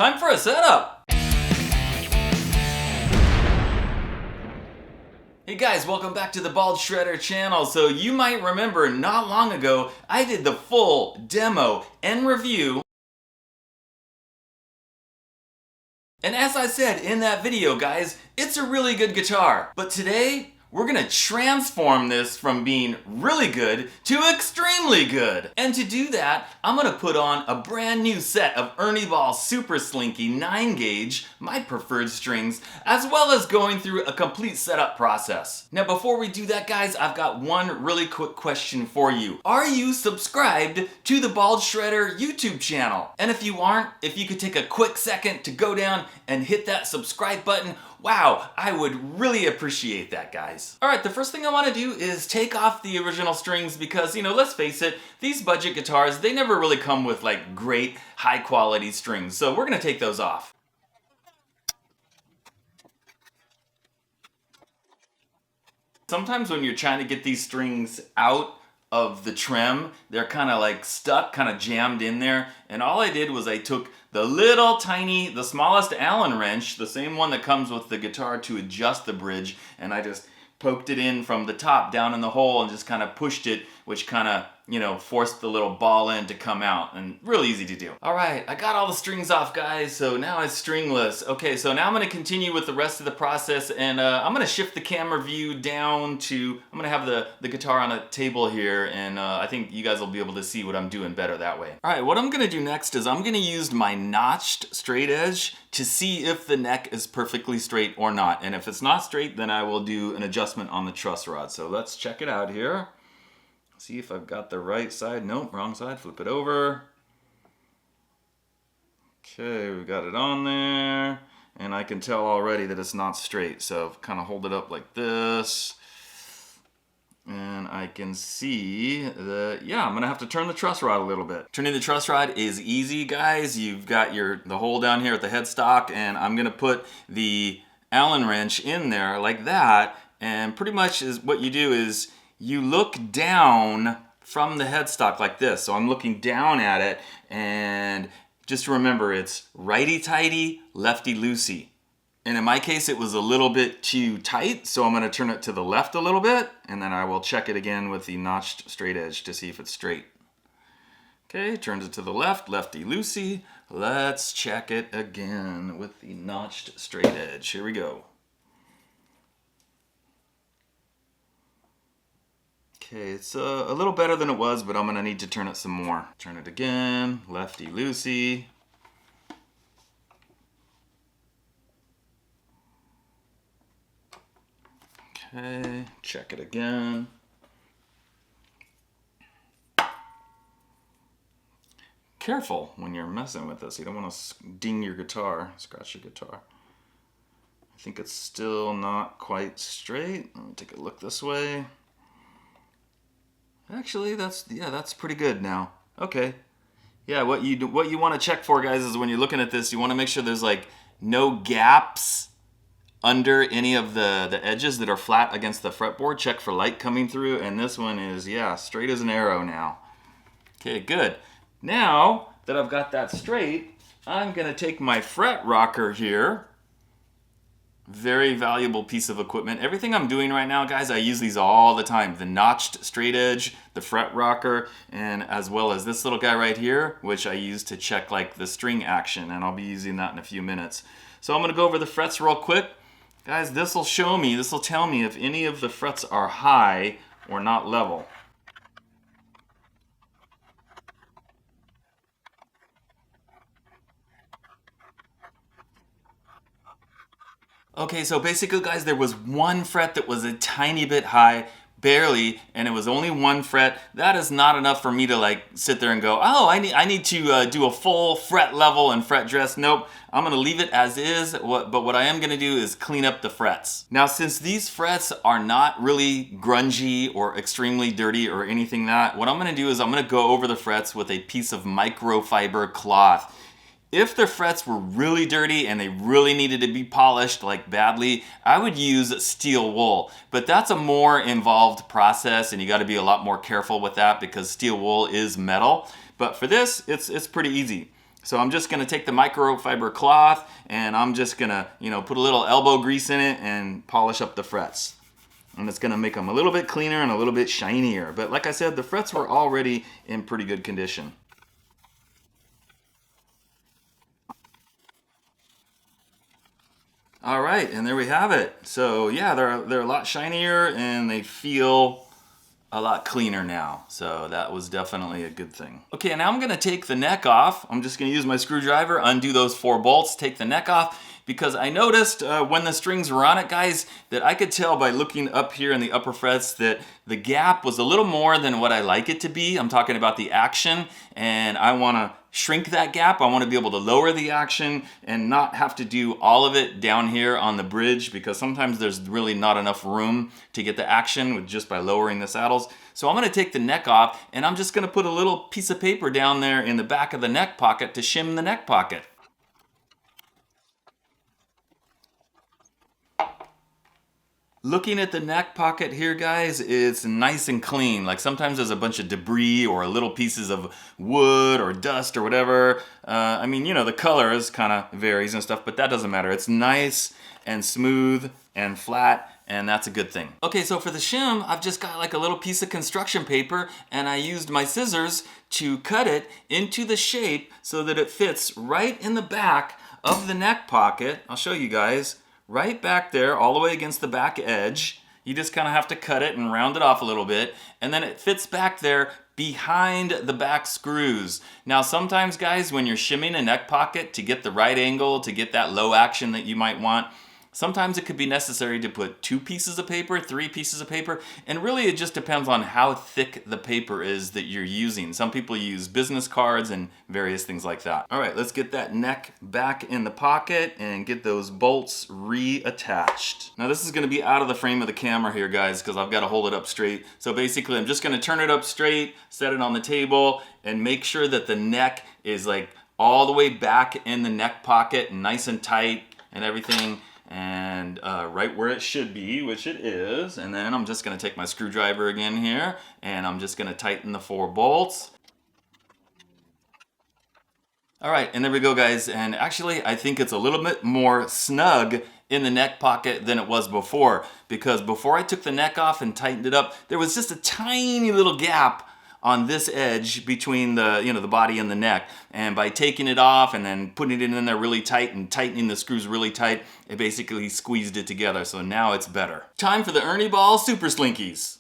Time for a setup! Hey guys, welcome back to the Bald Shredder channel. So you might remember not long ago, I did the full demo and review. And as I said in that video, guys, it's a really good guitar. But today, we're gonna transform this from being really good to extremely good. And to do that, I'm gonna put on a brand new set of Ernie Ball Super Slinky 9 gauge, my preferred strings, as well as going through a complete setup process. Now before we do that, guys, I've got one really quick question for you. Are you subscribed to the Bald Shredder YouTube channel? And if you aren't, if you could take a quick second to go down and hit that subscribe button, wow, I would really appreciate that, guys. All right, the first thing I want to do is take off the original strings because, you know, let's face it, these budget guitars, they never really come with like great high quality strings. So we're gonna take those off. Sometimes when you're trying to get these strings out of the trem, they're kind of like stuck, kind of jammed in there. And all I did was I took the little tiny, the smallest Allen wrench, the same one that comes with the guitar to adjust the bridge, and I just poked it in from the top down in the hole and just kind of pushed it, which kind of, you know, forced the little ball end to come out, and real easy to do. All right, I got all the strings off, guys, so now it's stringless. Okay, so now I'm gonna continue with the rest of the process, and I'm gonna shift the camera view down to, I'm gonna have the guitar on a table here, and I think you guys will be able to see what I'm doing better that way. All right, what I'm gonna do next is I'm gonna use my notched straight edge to see if the neck is perfectly straight or not. And if it's not straight, then I will do an adjustment on the truss rod. So let's check it out here. See if I've got the right side. Nope, wrong side. Flip it over. Okay, we got it on there. And I can tell already that it's not straight. So kind of hold it up like this. And I can see that, yeah, I'm gonna have to turn the truss rod a little bit. Turning the truss rod is easy, guys. You've got the hole down here at the headstock, and I'm gonna put the Allen wrench in there like that. And pretty much is what you do is you look down from the headstock like this. So I'm looking down at it, and just remember it's righty-tighty, lefty-loosey. And in my case, it was a little bit too tight, so I'm gonna turn it to the left a little bit, and then I will check it again with the notched straight edge to see if it's straight. Okay, turns it to the left, lefty-loosey. Let's check it again with the notched straight edge. Here we go. Okay, it's a little better than it was, but I'm gonna need to turn it some more. Turn it again, lefty-loosey. Okay, check it again. Careful when you're messing with this. You don't want to ding your guitar, scratch your guitar. I think it's still not quite straight. Let me take a look this way. Actually, that's pretty good now. Okay. Yeah, what you want to check for, guys, is when you're looking at this, you want to make sure there's like no gaps under any of the edges that are flat against the fretboard. Check for light coming through, and this one is, yeah, straight as an arrow now. Okay, good. Now that I've got that straight, I'm gonna take my fret rocker here. Very valuable piece of equipment. Everything I'm doing right now, guys, I use these all the time. The notched straight edge, the fret rocker, and as well as this little guy right here, which I use to check like the string action, and I'll be using that in a few minutes. So I'm gonna go over the frets real quick. Guys, this will show me, this will tell me if any of the frets are high or not level. Okay, so basically, guys, there was one fret that was a tiny bit high, barely, and it was only one fret. That is not enough for me to like sit there and go, oh, I need to do a full fret level and fret dress. Nope, I'm gonna leave it as is, but what I am gonna do is clean up the frets. Now, since these frets are not really grungy or extremely dirty or anything that, what I'm gonna do is I'm gonna go over the frets with a piece of microfiber cloth. If the frets were really dirty and they really needed to be polished like badly, I would use steel wool. But that's a more involved process, and you gotta be a lot more careful with that because steel wool is metal. But for this, it's pretty easy. So I'm just gonna take the microfiber cloth and I'm just gonna, put a little elbow grease in it and polish up the frets. And it's gonna make them a little bit cleaner and a little bit shinier. But like I said, the frets were already in pretty good condition. All right, and there we have it. So yeah, they're a lot shinier and they feel a lot cleaner now. So that was definitely a good thing. Okay, now I'm gonna take the neck off. I'm just gonna use my screwdriver, undo those 4 bolts, take the neck off, because I noticed when the strings were on it, guys, that I could tell by looking up here in the upper frets that the gap was a little more than what I like it to be. I'm talking about the action, and I wanna shrink that gap. I want to be able to lower the action and not have to do all of it down here on the bridge, because sometimes there's really not enough room to get the action with just by lowering the saddles. So I'm going to take the neck off and I'm just going to put a little piece of paper down there in the back of the neck pocket to shim the neck pocket. Looking at the neck pocket here, guys, it's nice and clean. Like sometimes there's a bunch of debris or little pieces of wood or dust or whatever. I mean, the colors kind of varies and stuff, but that doesn't matter. It's nice and smooth and flat, and that's a good thing. Okay, so for the shim, I've just got like a little piece of construction paper, and I used my scissors to cut it into the shape so that it fits right in the back of the neck pocket. I'll show you guys. Right back there, all the way against the back edge. You just kind of have to cut it and round it off a little bit, and then it fits back there behind the back screws. Now sometimes, guys, when you're shimming a neck pocket to get the right angle, to get that low action that you might want, sometimes it could be necessary to put 2 pieces of paper, 3 pieces of paper, and really it just depends on how thick the paper is that you're using. Some people use business cards and various things like that. All right, let's get that neck back in the pocket and get those bolts reattached. Now this is gonna be out of the frame of the camera here, guys, because I've got to hold it up straight. So basically I'm just gonna turn it up straight, set it on the table, and make sure that the neck is like all the way back in the neck pocket, nice and tight and everything. And right where it should be, which it is. And then I'm just gonna take my screwdriver again here, and I'm just gonna tighten the 4 bolts. All right, and there we go, guys. And actually, I think it's a little bit more snug in the neck pocket than it was before, because before I took the neck off and tightened it up, there was just a tiny little gap on this edge between the the body and the neck, and by taking it off and then putting it in there really tight and tightening the screws really tight, it basically squeezed it together. So now it's better. Time for the Ernie Ball Super Slinkies.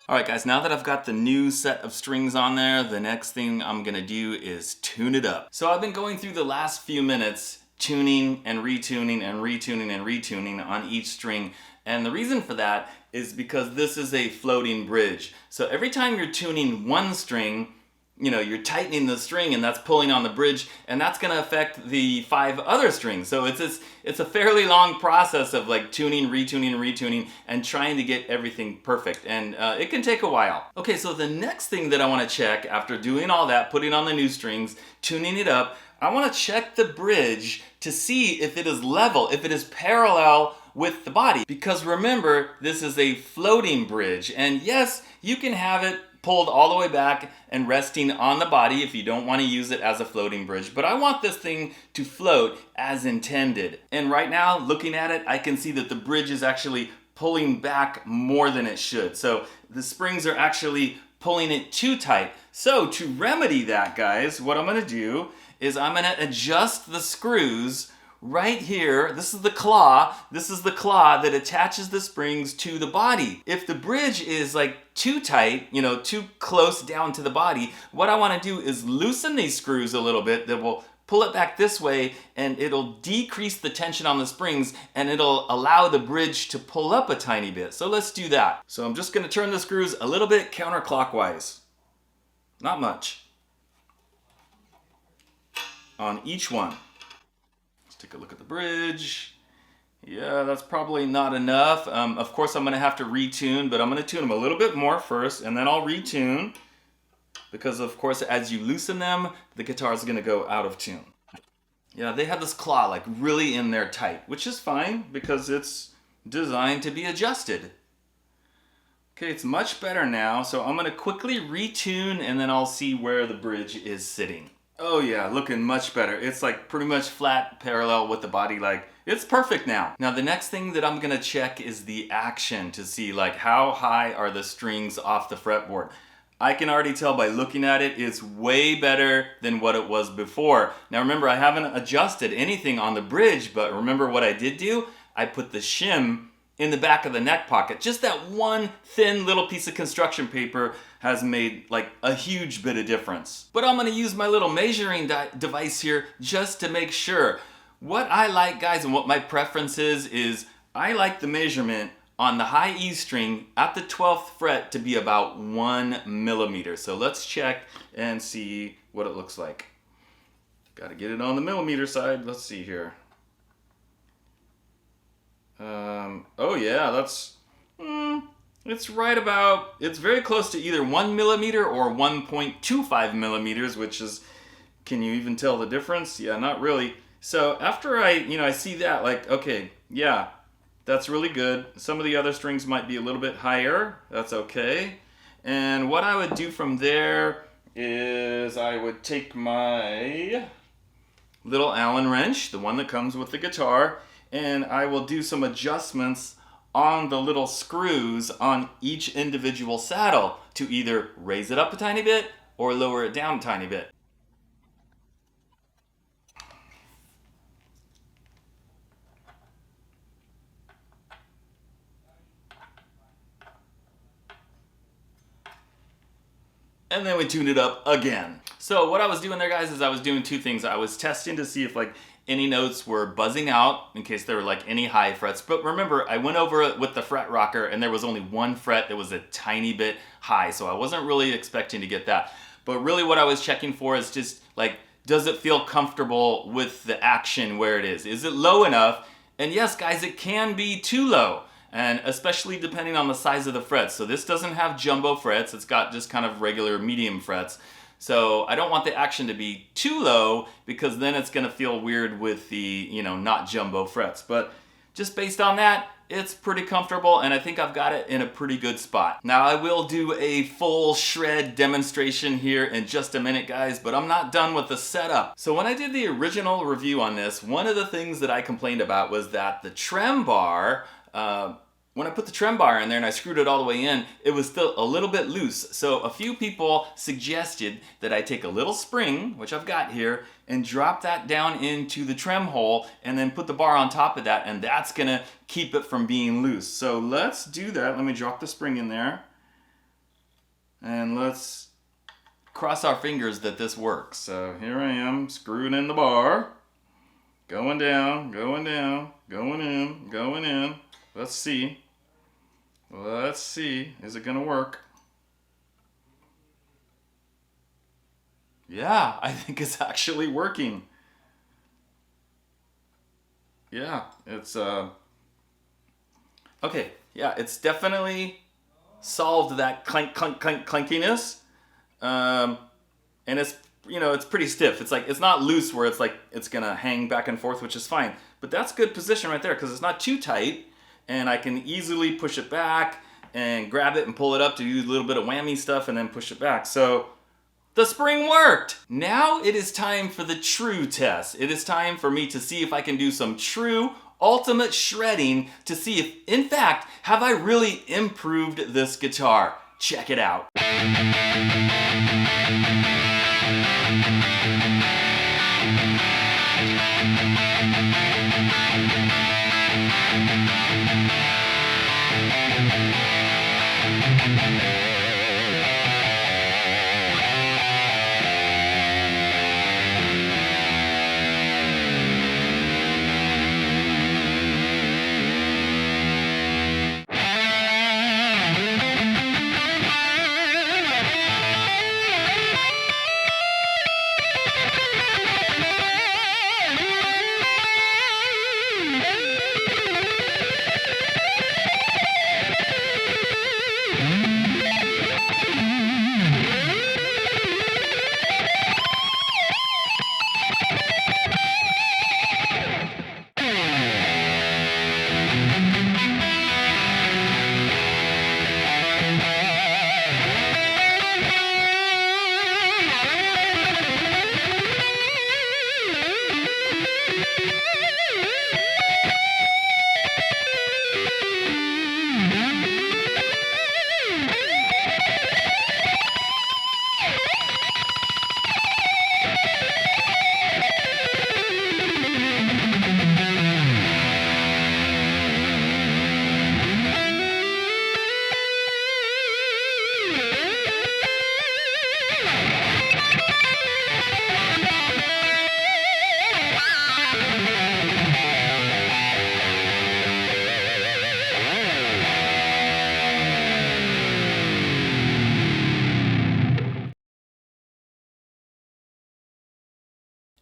All right, guys, now that I've got the new set of strings on there, the next thing I'm gonna do is tune it up. So I've been going through the last few minutes tuning and retuning and retuning and retuning on each string. And the reason for that is because this is a floating bridge. So every time you're tuning one string, you're tightening the string and that's pulling on the bridge, and that's gonna affect the 5 other strings. So it's a fairly long process of like tuning, retuning, retuning, and trying to get everything perfect. And it can take a while. Okay, so the next thing that I wanna check after doing all that, putting on the new strings, tuning it up, I wanna check the bridge to see if it is level, if it is parallel with the body. Because remember, this is a floating bridge. And yes, you can have it pulled all the way back and resting on the body if you don't want to use it as a floating bridge. But I want this thing to float as intended. And right now, looking at it, I can see that the bridge is actually pulling back more than it should. So the springs are actually pulling it too tight. So to remedy that, guys, what I'm gonna do is I'm gonna adjust the screws right here. This is the claw that attaches the springs to the body. If the bridge is like too tight, too close down to the body, what I want to do is loosen these screws a little bit. That will pull it back this way, and it'll decrease the tension on the springs, and it'll allow the bridge to pull up a tiny bit. So let's do that. So I'm just going to turn the screws a little bit counterclockwise. Not much. On each one. Take a look at the bridge. Yeah, that's probably not enough. Of course, I'm going to have to retune, but I'm going to tune them a little bit more first, and then I'll retune. Because, of course, as you loosen them, the guitar is going to go out of tune. Yeah, they have this claw like really in there tight, which is fine because it's designed to be adjusted. Okay, it's much better now, so I'm gonna quickly retune and then I'll see where the bridge is sitting. Oh yeah, looking much better. It's like pretty much flat parallel with the body, like it's perfect now. Now the next thing that I'm gonna check is the action to see like how high are the strings off the fretboard. I can already tell by looking at it, it's way better than what it was before. Now remember, I haven't adjusted anything on the bridge, but remember what I did do? I put the shim in the back of the neck pocket. Just that one thin little piece of construction paper has made like a huge bit of difference. But I'm gonna use my little measuring device here just to make sure. What I like, guys, and what my preference is I like the measurement on the high E string at the 12th fret to be about 1 millimeter. So let's check and see what it looks like. Gotta get it on the millimeter side. Let's see here. Oh yeah, that's, it's right about, it's very close to either 1 millimeter or 1.25 millimeters, which is, can you even tell the difference? Yeah, not really. So after I see that, like, okay, yeah, that's really good. Some of the other strings might be a little bit higher. That's okay. And what I would do from there is I would take my little Allen wrench, the one that comes with the guitar, and I will do some adjustments on the little screws on each individual saddle to either raise it up a tiny bit or lower it down a tiny bit. And then we tuned it up again. So what I was doing there, guys, is I was doing two things. I was testing to see if like any notes were buzzing out in case there were like any high frets. But remember, I went over it with the fret rocker and there was only one fret that was a tiny bit high. So I wasn't really expecting to get that. But really what I was checking for is just like, does it feel comfortable with the action where it is? Is it low enough? And yes, guys, it can be too low. And especially depending on the size of the frets. So this doesn't have jumbo frets, it's got just kind of regular medium frets. So I don't want the action to be too low because then it's gonna feel weird with the, not jumbo frets. But just based on that, it's pretty comfortable and I think I've got it in a pretty good spot. Now I will do a full shred demonstration here in just a minute, guys, but I'm not done with the setup. So when I did the original review on this, one of the things that I complained about was that the trem bar, when I put the trem bar in there and I screwed it all the way in, it was still a little bit loose. So a few people suggested that I take a little spring, which I've got here, and drop that down into the trem hole and then put the bar on top of that, and that's gonna keep it from being loose. So let's do that. Let me drop the spring in there. And let's cross our fingers that this works. So here I am, screwing in the bar. Going down, going down, going in, going in. Let's see. Let's see. Is it gonna work? Yeah, I think it's actually working. Yeah, it's okay. Yeah, it's definitely solved that clank, clank, clank, clankiness. And it's, it's pretty stiff. It's like, it's not loose where it's like, it's gonna hang back and forth, which is fine. But that's good position right there because it's not too tight. And I can easily push it back and grab it and pull it up to do a little bit of whammy stuff and then push it back. So the spring worked. Now it is time for the true test. It is time for me to see if I can do some true ultimate shredding to see if, in fact, have I really improved this guitar. Check it out.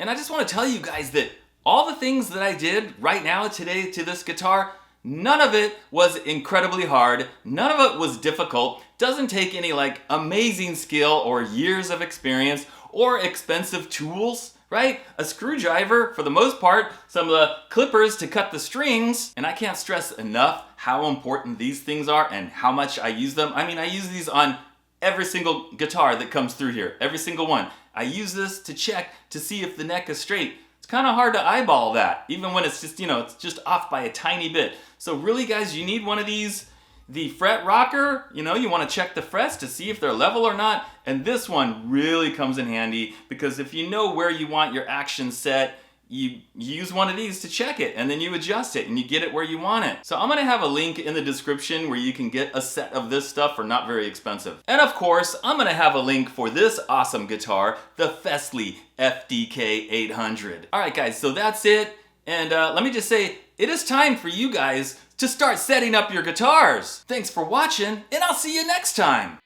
And I just want to tell you guys that all the things that I did right now today to this guitar, none of it was incredibly hard. None of it was difficult. Doesn't take any like amazing skill or years of experience or expensive tools, right? A screwdriver for the most part, some of the clippers to cut the strings, and I can't stress enough how important these things are and how much I use them. I mean, I use these on every single guitar that comes through here, every single one. I use this to check to see if the neck is straight. It's kind of hard to eyeball that, even when it's just, it's just off by a tiny bit. So really guys, you need one of these. The fret rocker, you want to check the frets to see if they're level or not. And this one really comes in handy because if you know where you want your action set, you use one of these to check it and then you adjust it and you get it where you want it. So I'm going to have a link in the description where you can get a set of this stuff for not very expensive. And of course, I'm going to have a link for this awesome guitar, the Fesley FDK800. All right guys, so that's it. And let me just say, it is time for you guys to start setting up your guitars. Thanks for watching, and I'll see you next time.